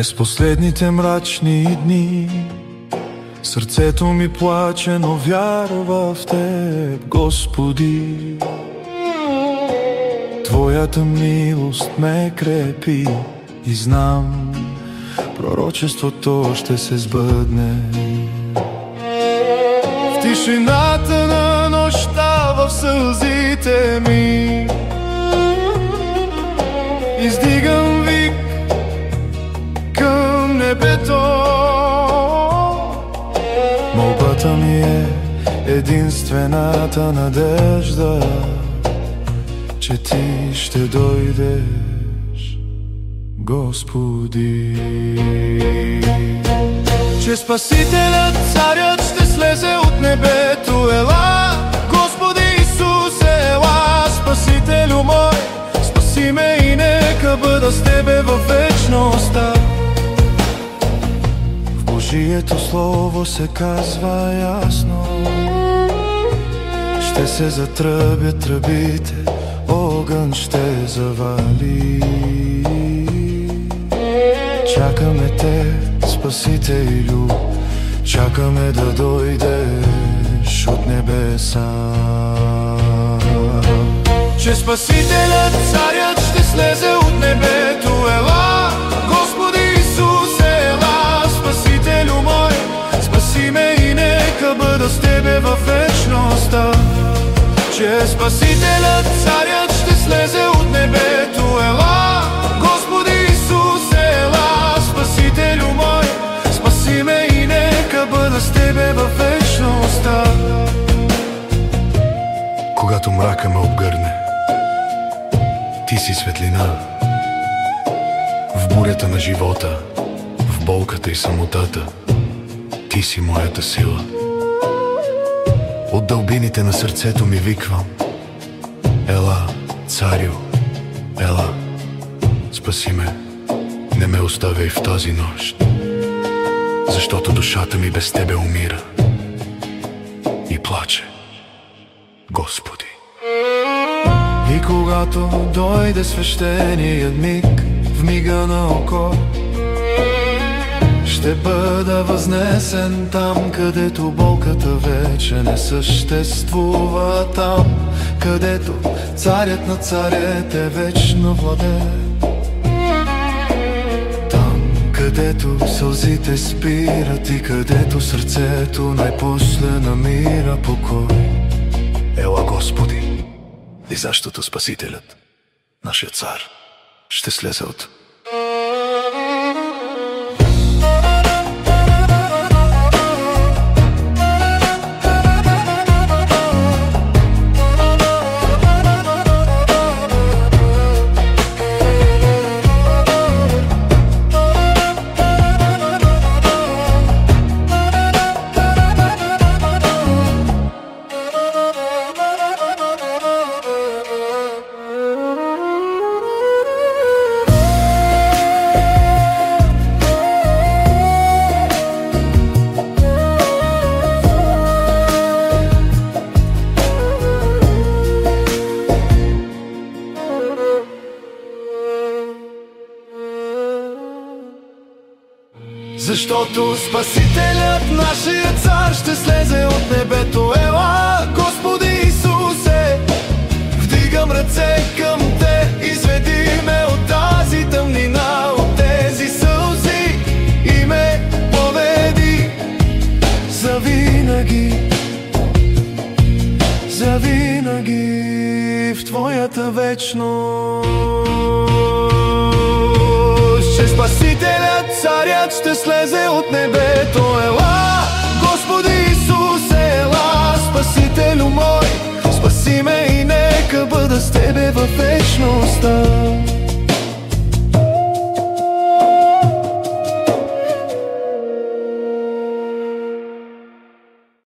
През последните мрачни дни сърцето ми плаче, но вярва в Теб, Господи. Твоята милост ме крепи и знам, пророчеството ще се сбъдне. В тишината на нощта, в сълзите ми издигам вик към небето. Молбата ми е единствената надежда, че Ти ще дойдеш, Господи. Че Спасителят, Царят ще слезе от небето. Ела, Господи Исусе, ела, Спасителю мой, спаси ме и нека бъда с Тебе във вечността. В Божието Слово се казва ясно: ще се затръбят тръбите, огън ще завали. Чакаме Те, Спасителю, чакаме да дойдеш от небеса. Че Спасителят, Царят ще слезе от небето. Ела, Господи Исусе, ела, Спасителю мой, спаси ме и нека бъда с Тебе във вечността. Че Спасителят, Царят ще слезе от небето. Ела, Господи Исусе, ела, Спасителю мой, спаси ме и нека бъда с Тебе във вечността. Когато мрака ме обгърне, Ти си светлина. В бурята на живота, в болката и самотата, Ти си моята сила. От дълбините на сърцето ми виквам: ела, Царю, ела, спаси ме, не ме оставяй в тази нощ, защото душата ми без Тебе умира и плаче, Господи. И когато дойде свещеният миг, в мига на око, ще бъда възнесен там, където болката вече не съществува. Там, където Царят на царете вечно владее. Там, където сълзите спират и където сърцето най-после намира покой. Ела, Господи, и защото Спасителят, нашия цар, ще слезе от защото Спасителят, нашия цар, ще слезе от небето. Ела, Господи Исусе, вдигам ръце към Те, изведи ме от тази тъмнина, от тези сълзи и ме поведи завинаги, завинаги в Твоята вечност. Че Спасителят, Царят ще слезе от небето. Ела, Господи Исусе, ела, Спасителю мой, спаси ме и нека бъда с Тебе във вечността.